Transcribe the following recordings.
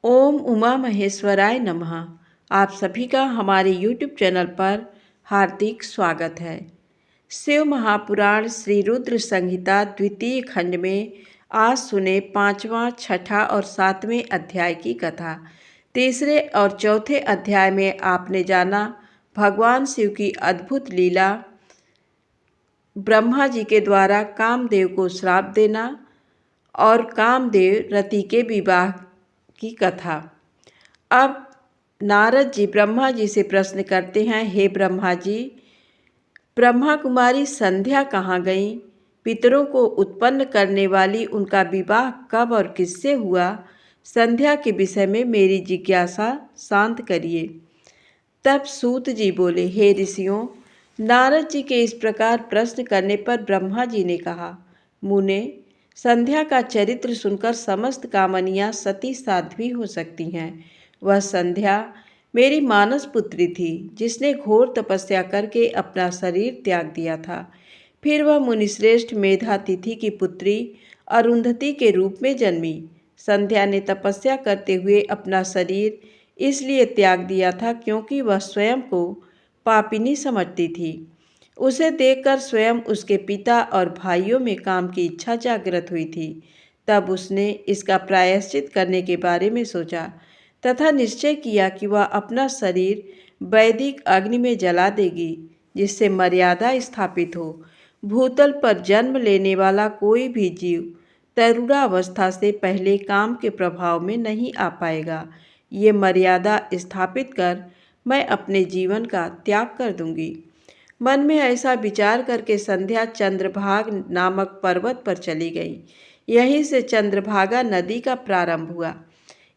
ओम उमा महेश्वराय नमः। आप सभी का हमारे YouTube चैनल पर हार्दिक स्वागत है। शिव महापुराण श्री रुद्र संहिता द्वितीय खंड में आज सुने 5वां, 6ठा और 7वें अध्याय की कथा। तीसरे और चौथे अध्याय में आपने जाना भगवान शिव की अद्भुत लीला, ब्रह्मा जी के द्वारा कामदेव को श्राप देना और कामदेव रति के विवाह की कथा। अब नारद जी ब्रह्मा जी से प्रश्न करते हैं, हे ब्रह्मा जी, ब्रह्मा कुमारी संध्या कहाँ गई? पितरों को उत्पन्न करने वाली उनका विवाह कब और किससे हुआ? संध्या के विषय में मेरी जिज्ञासा शांत करिए। तब सूत जी बोले, हे ऋषियों, नारद जी के इस प्रकार प्रश्न करने पर ब्रह्मा जी ने कहा, मुने, संध्या का चरित्र सुनकर समस्त कामनियाँ सती साध्वी हो सकती हैं। वह संध्या मेरी मानस पुत्री थी, जिसने घोर तपस्या करके अपना शरीर त्याग दिया था। फिर वह मुनिश्रेष्ठ मेधातिथि की पुत्री अरुंधति के रूप में जन्मी। संध्या ने तपस्या करते हुए अपना शरीर इसलिए त्याग दिया था क्योंकि वह स्वयं को पापिनी समझती थी। उसे देखकर स्वयं उसके पिता और भाइयों में काम की इच्छा जागृत हुई थी। तब उसने इसका प्रायश्चित करने के बारे में सोचा तथा निश्चय किया कि वह अपना शरीर वैदिक अग्नि में जला देगी, जिससे मर्यादा स्थापित हो। भूतल पर जन्म लेने वाला कोई भी जीव तरुणावस्था से पहले काम के प्रभाव में नहीं आ पाएगा। ये मर्यादा स्थापित कर मैं अपने जीवन का त्याग कर दूंगी। मन में ऐसा विचार करके संध्या चंद्रभाग नामक पर्वत पर चली गई। यहीं से चंद्रभागा नदी का प्रारंभ हुआ।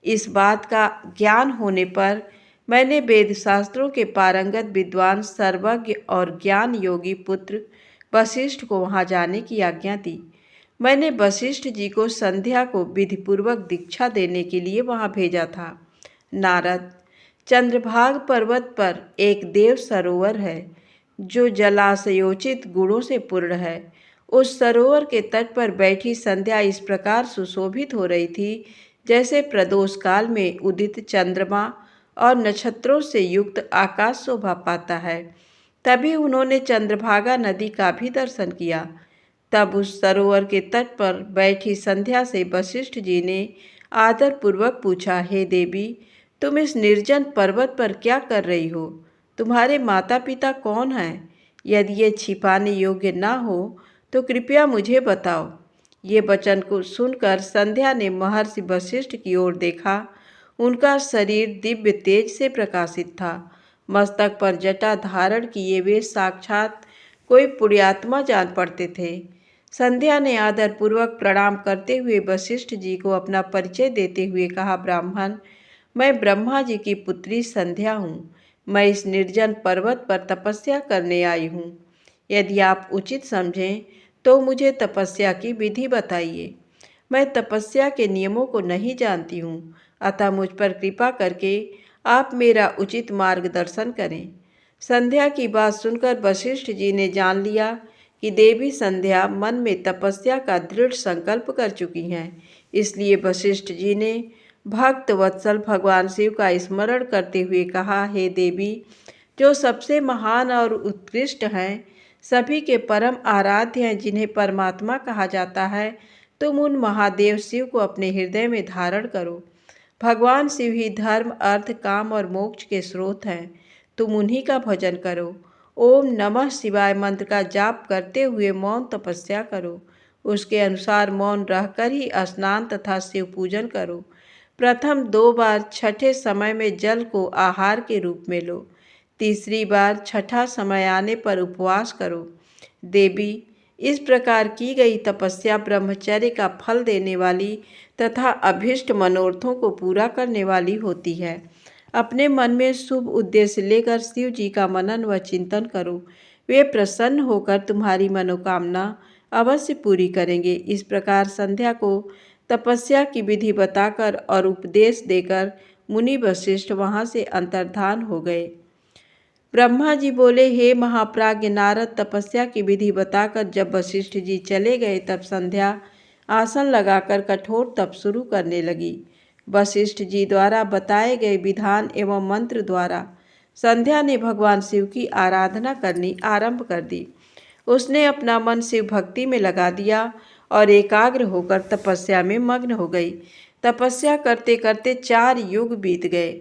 इस बात का ज्ञान होने पर मैंने वेद शास्त्रों के पारंगत विद्वान, सर्वज्ञ और ज्ञान योगी पुत्र वशिष्ठ को वहां जाने की आज्ञा दी। मैंने वशिष्ठ जी को संध्या को विधिपूर्वक दीक्षा देने के लिए वहां भेजा था। नारद, चंद्रभाग पर्वत पर एक देव सरोवर है जो जलाशयोचित गुणों से पूर्ण है। उस सरोवर के तट पर बैठी संध्या इस प्रकार सुशोभित हो रही थी जैसे प्रदोष काल में उदित चंद्रमा और नक्षत्रों से युक्त आकाश शोभा पाता है। तभी उन्होंने चंद्रभागा नदी का भी दर्शन किया। तब उस सरोवर के तट पर बैठी संध्या से वशिष्ठ जी ने आदरपूर्वक पूछा, हे देवी, तुम इस निर्जन पर्वत पर क्या कर रही हो? तुम्हारे माता पिता कौन हैं? यदि ये छिपाने योग्य ना हो तो कृपया मुझे बताओ। ये वचन को सुनकर संध्या ने महर्षि वशिष्ठ की ओर देखा। उनका शरीर दिव्य तेज से प्रकाशित था। मस्तक पर जटा धारण किए वे साक्षात कोई पुण्यात्मा जान पड़ते थे। संध्या ने आदरपूर्वक प्रणाम करते हुए वशिष्ठ जी को अपना परिचय देते हुए कहा, ब्राह्मण, मैं ब्रह्मा जी की पुत्री संध्या हूँ। मैं इस निर्जन पर्वत पर तपस्या करने आई हूँ। यदि आप उचित समझें तो मुझे तपस्या की विधि बताइए। मैं तपस्या के नियमों को नहीं जानती हूँ, अतः मुझ पर कृपा करके आप मेरा उचित मार्गदर्शन करें। संध्या की बात सुनकर वशिष्ठ जी ने जान लिया कि देवी संध्या मन में तपस्या का दृढ़ संकल्प कर चुकी हैं। इसलिए वशिष्ठ जी ने भक्त वत्सल भगवान शिव का स्मरण करते हुए कहा, हे देवी, जो सबसे महान और उत्कृष्ट हैं, सभी के परम आराध्य हैं, जिन्हें परमात्मा कहा जाता है, तुम उन महादेव शिव को अपने हृदय में धारण करो। भगवान शिव ही धर्म, अर्थ, काम और मोक्ष के स्रोत हैं। तुम उन्हीं का भजन करो। ओम नमः शिवाय मंत्र का जाप करते हुए मौन तपस्या करो। उसके अनुसार मौन रहकर ही स्नान तथा शिव पूजन करो। प्रथम 2 बार छठे समय में जल को आहार के रूप में लो। तीसरी बार छठा समय आने पर उपवास करो। देवी, इस प्रकार की गई तपस्या ब्रह्मचर्य का फल देने वाली तथा अभीष्ट मनोरथों को पूरा करने वाली होती है। अपने मन में शुभ उद्देश्य लेकर शिव जी का मनन व चिंतन करो। वे प्रसन्न होकर तुम्हारी मनोकामना अवश्य पूरी करेंगे। इस प्रकार संध्या को तपस्या की विधि बताकर और उपदेश देकर मुनि वशिष्ठ वहां से अंतर्धान हो गए। ब्रह्मा जी बोले, हे महाप्राज्ञ नारद, तपस्या की विधि बताकर जब वशिष्ठ जी चले गए तब संध्या आसन लगाकर कठोर तप शुरू करने लगी। वशिष्ठ जी द्वारा बताए गए विधान एवं मंत्र द्वारा संध्या ने भगवान शिव की आराधना करनी आरंभ कर दी। उसने अपना मन शिव भक्ति में लगा दिया और एकाग्र होकर तपस्या में मग्न हो गई। तपस्या करते करते 4 युग बीत गए।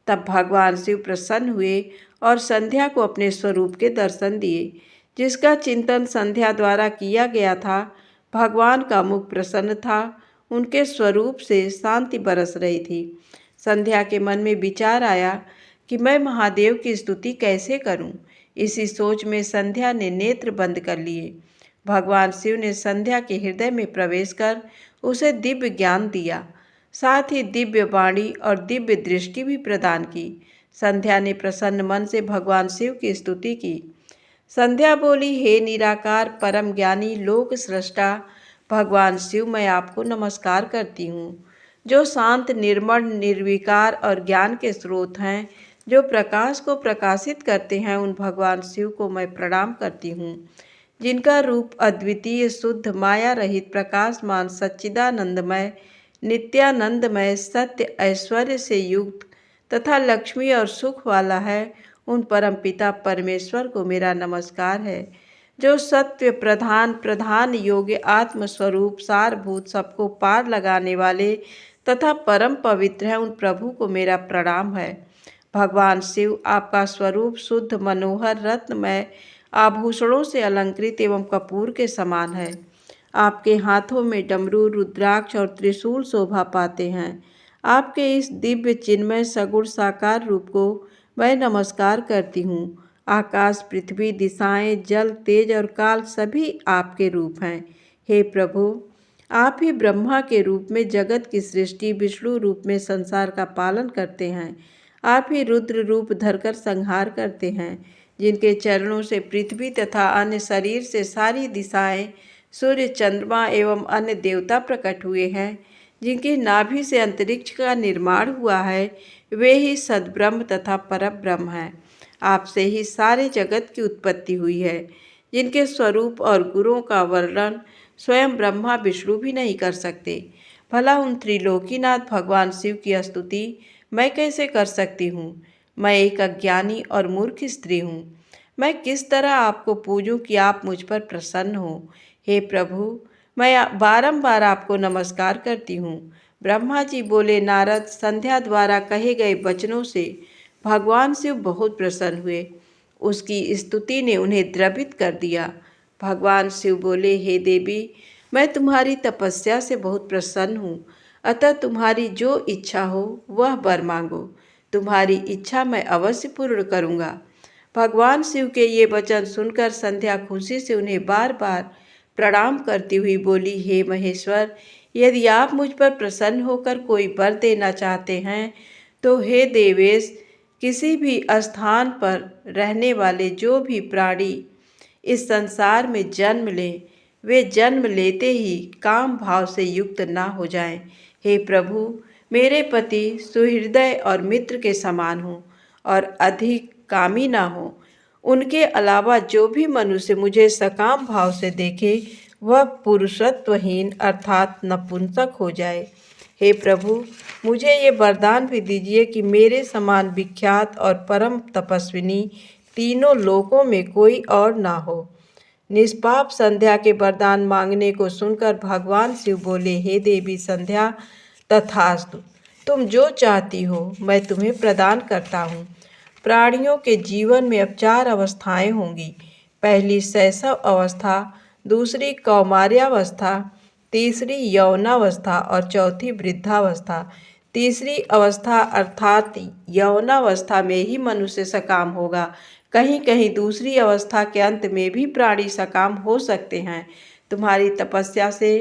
तब भगवान शिव प्रसन्न हुए और संध्या को अपने स्वरूप के दर्शन दिए। जिसका चिंतन संध्या द्वारा किया गया था, भगवान का मुख प्रसन्न था, उनके स्वरूप से शांति बरस रही थी। संध्या के मन में विचार आया कि मैं महादेव की स्तुति कैसे करूं। इसी सोच में संध्या ने नेत्र बंद कर लिए। भगवान शिव ने संध्या के हृदय में प्रवेश कर उसे दिव्य ज्ञान दिया, साथ ही दिव्य वाणी और दिव्य दृष्टि भी प्रदान की। संध्या ने प्रसन्न मन से भगवान शिव की स्तुति की। संध्या बोली, हे निराकार परम ज्ञानी लोक सृष्टा भगवान शिव, मैं आपको नमस्कार करती हूँ, जो शांत निर्मल निर्विकार और ज्ञान के स्रोत हैं, जो प्रकाश को प्रकाशित करते हैं। उन भगवान शिव को मैं प्रणाम करती हूँ, जिनका रूप अद्वितीय शुद्ध माया रहित प्रकाशमान सच्चिदानंदमय नित्यानंदमय सत्य ऐश्वर्य से युक्त तथा लक्ष्मी और सुख वाला है। उन परमपिता परमेश्वर को मेरा नमस्कार है, जो सत्य प्रधान योग्य आत्मस्वरूप सारभूत सबको पार लगाने वाले तथा परम पवित्र है। उन प्रभु को मेरा प्रणाम है। भगवान शिव, आपका स्वरूप शुद्ध मनोहर रत्नमय आभूषणों से अलंकृत एवं कपूर के समान है। आपके हाथों में डमरू, रुद्राक्ष और त्रिशूल शोभा पाते हैं। आपके इस दिव्य चिन्मय सगुण साकार रूप को मैं नमस्कार करती हूँ। आकाश, पृथ्वी, दिशाएं, जल, तेज और काल सभी आपके रूप हैं। हे प्रभु, आप ही ब्रह्मा के रूप में जगत की सृष्टि, विष्णु रूप में संसार का पालन करते हैं। आप ही रुद्र रूप धरकर संहार करते हैं, जिनके चरणों से पृथ्वी तथा अन्य शरीर से सारी दिशाएं, सूर्य, चंद्रमा एवं अन्य देवता प्रकट हुए हैं। जिनकी नाभि से अंतरिक्ष का निर्माण हुआ है, वे ही सद्ब्रह्म तथा परब्रह्म हैं। आपसे ही सारे जगत की उत्पत्ति हुई है, जिनके स्वरूप और गुणों का वर्णन स्वयं ब्रह्मा विष्णु भी नहीं कर सकते। भला उन त्रिलोकीनाथ भगवान शिव की स्तुति मैं कैसे कर सकती हूँ? मैं एक अज्ञानी और मूर्ख स्त्री हूँ। मैं किस तरह आपको पूजूं कि आप मुझ पर प्रसन्न हो? हे प्रभु, मैं बारंबार आपको नमस्कार करती हूँ। ब्रह्मा जी बोले, नारद, संध्या द्वारा कहे गए वचनों से भगवान शिव बहुत प्रसन्न हुए। उसकी स्तुति ने उन्हें द्रवित कर दिया। भगवान शिव बोले, हे देवी, मैं तुम्हारी तपस्या से बहुत प्रसन्न हूँ, अतः तुम्हारी जो इच्छा हो वह वर मांगो। तुम्हारी इच्छा मैं अवश्य पूर्ण करूँगा। भगवान शिव के ये वचन सुनकर संध्या खुशी से उन्हें बार बार प्रणाम करती हुई बोली, हे महेश्वर, यदि आप मुझ पर प्रसन्न होकर कोई वर देना चाहते हैं तो हे देवेश, किसी भी स्थान पर रहने वाले जो भी प्राणी इस संसार में जन्म लें, वे जन्म लेते ही काम भाव से युक्त ना हो जाएं। हे प्रभु, मेरे पति सुहृदय और मित्र के समान हों और अधिक कामी ना हो। उनके अलावा जो भी मनुष्य मुझे सकाम भाव से देखे, वह पुरुषत्वहीन अर्थात नपुंसक हो जाए। हे प्रभु, मुझे ये वरदान भी दीजिए कि मेरे समान विख्यात और परम तपस्विनी तीनों लोकों में कोई और ना हो। निष्पाप संध्या के वरदान मांगने को सुनकर भगवान शिव बोले, हे देवी संध्या, तथास्तु, तुम जो चाहती हो मैं तुम्हें प्रदान करता हूँ। प्राणियों के जीवन में अब 4 अवस्थाएं होंगी। पहली शैशव अवस्था, दूसरी कौमार्यावस्था, तीसरी यौनावस्था और चौथी वृद्धावस्था। तीसरी अवस्था अर्थात यौनावस्था में ही मनुष्य सकाम होगा। कहीं कहीं दूसरी अवस्था के अंत में भी प्राणी सकाम हो सकते हैं। तुम्हारी तपस्या से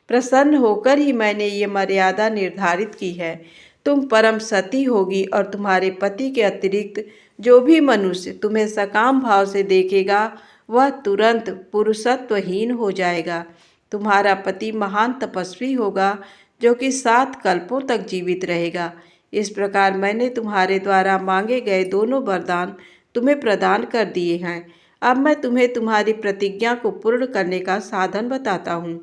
प्रसन्न होकर ही मैंने ये मर्यादा निर्धारित की है। तुम परम सती होगी और तुम्हारे पति के अतिरिक्त जो भी मनुष्य तुम्हें सकाम भाव से देखेगा, वह तुरंत पुरुषत्वहीन हो जाएगा। तुम्हारा पति महान तपस्वी होगा, जो कि 7 कल्पों तक जीवित रहेगा। इस प्रकार मैंने तुम्हारे द्वारा मांगे गए दोनों वरदान तुम्हें प्रदान कर दिए हैं। अब मैं तुम्हें तुम्हारी प्रतिज्ञा को पूर्ण करने का साधन बताता हूँ।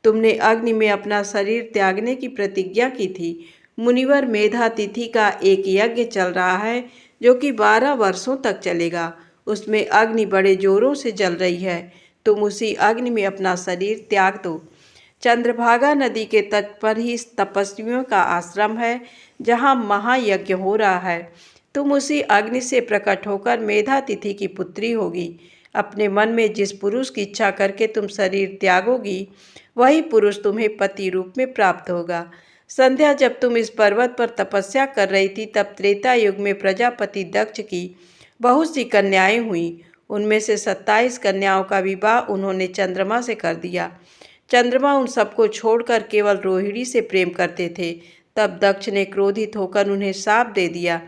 तुमने अग्नि में अपना शरीर त्यागने की प्रतिज्ञा की थी। मुनिवर मेधातिथि का एक यज्ञ चल रहा है जो कि 12 वर्षों तक चलेगा। उसमें अग्नि बड़े जोरों से जल रही है। तुम उसी अग्नि में अपना शरीर त्याग दो। चंद्रभागा नदी के तट पर ही तपस्वियों का आश्रम है जहाँ महायज्ञ हो रहा है। तुम उसी अग्नि से प्रकट होकर मेधातिथि की पुत्री होगी। अपने मन में जिस पुरुष की इच्छा करके तुम शरीर त्यागोगी वही पुरुष तुम्हें पति रूप में प्राप्त होगा। संध्या जब तुम इस पर्वत पर तपस्या कर रही थी तब त्रेता युग में प्रजापति दक्ष की बहुत सी कन्याएं हुईं। उनमें से 27 कन्याओं का विवाह उन्होंने चंद्रमा से कर दिया। चंद्रमा उन सबको छोड़कर केवल रोहिणी से प्रेम करते थे। तब दक्ष ने क्रोधित होकर उन्हें शाप दे दिया।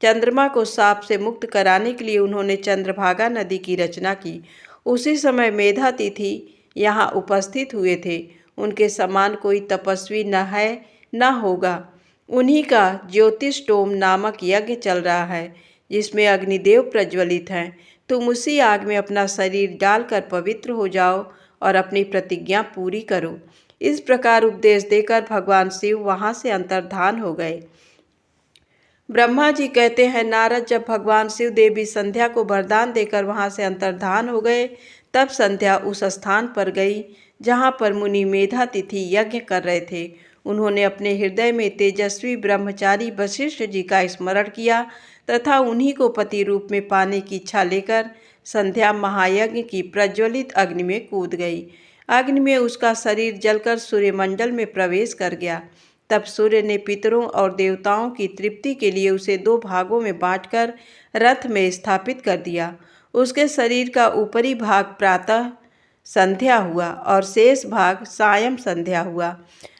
चंद्रमा को शाप से मुक्त कराने के लिए उन्होंने चंद्रभागा नदी की रचना की। उसी समय मेधातिथि यहाँ उपस्थित हुए थे। उनके समान कोई तपस्वी न है न होगा। उन्हीं का ज्योतिष्टोम नामक यज्ञ चल रहा है जिसमें अग्निदेव प्रज्वलित हैं। तुम उसी आग में अपना शरीर डालकर पवित्र हो जाओ और अपनी प्रतिज्ञा पूरी करो। इस प्रकार उपदेश देकर भगवान शिव वहाँ से अंतर्धान हो गए। ब्रह्मा जी कहते हैं, नारद, जब भगवान शिव देवी संध्या को वरदान देकर वहाँ से अंतर्धान हो गए तब संध्या उस स्थान पर गई जहाँ पर मुनि मेधातिथि यज्ञ कर रहे थे। उन्होंने अपने हृदय में तेजस्वी ब्रह्मचारी वशिष्ठ जी का स्मरण किया तथा उन्हीं को पति रूप में पाने की इच्छा लेकर संध्या महायज्ञ की प्रज्वलित अग्नि में कूद गई। अग्नि में उसका शरीर जलकर सूर्यमंडल में प्रवेश कर गया। तब सूर्य ने पितरों और देवताओं की तृप्ति के लिए उसे 2 भागों में बांटकर रथ में स्थापित कर दिया। उसके शरीर का ऊपरी भाग प्रातः संध्या हुआ और शेष भाग सायं संध्या हुआ।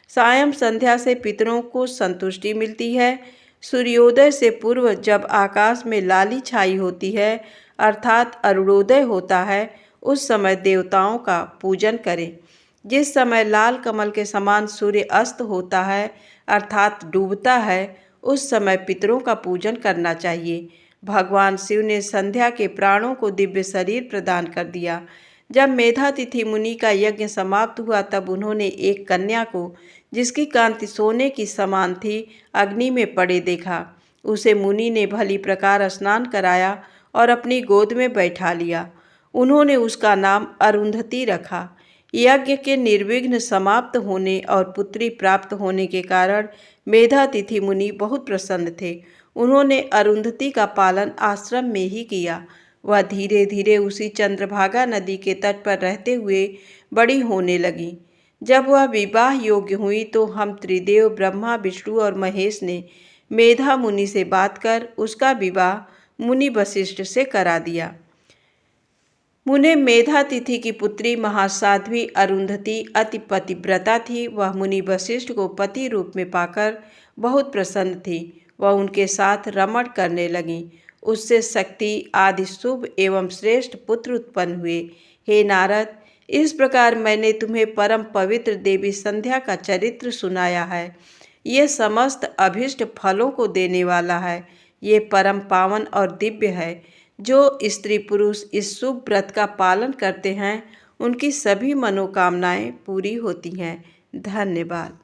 सायं संध्या से पितरों को संतुष्टि मिलती है। सूर्योदय से पूर्व जब आकाश में लाली छाई होती है अर्थात अरुणोदय होता है उस समय देवताओं का पूजन करें। जिस समय लाल कमल के समान सूर्य अस्त होता है अर्थात डूबता है उस समय पितरों का पूजन करना चाहिए। भगवान शिव ने संध्या के प्राणों को दिव्य शरीर प्रदान कर दिया। जब मेधातिथि मुनि का यज्ञ समाप्त हुआ तब उन्होंने एक कन्या को जिसकी कांति सोने की समान थी अग्नि में पड़े देखा। उसे मुनि ने भली प्रकार स्नान कराया और अपनी गोद में बैठा लिया। उन्होंने उसका नाम अरुंधति रखा। यज्ञ के निर्विघ्न समाप्त होने और पुत्री प्राप्त होने के कारण मेधातिथि मुनि बहुत प्रसन्न थे। उन्होंने अरुंधति का पालन आश्रम में ही किया। वह धीरे धीरे उसी चंद्रभागा नदी के तट पर रहते हुए बड़ी होने लगी। जब वह विवाह योग्य हुई तो हम त्रिदेव ब्रह्मा, विष्णु और महेश ने मेधा मुनि से बात कर उसका विवाह मुनि वशिष्ठ से करा दिया। मुने मेधातिथि की पुत्री महासाध्वी अरुंधति अति पतिव्रता थी। वह मुनि वशिष्ठ को पति रूप में पाकर बहुत प्रसन्न थी। वह उनके साथ रमण करने लगी। उससे शक्ति आदि शुभ एवं श्रेष्ठ पुत्र उत्पन्न हुए। हे नारद, इस प्रकार मैंने तुम्हें परम पवित्र देवी संध्या का चरित्र सुनाया है। ये समस्त अभिष्ट फलों को देने वाला है। ये परम पावन और दिव्य है। जो स्त्री पुरुष इस शुभ व्रत का पालन करते हैं उनकी सभी मनोकामनाएं पूरी होती हैं। धन्यवाद।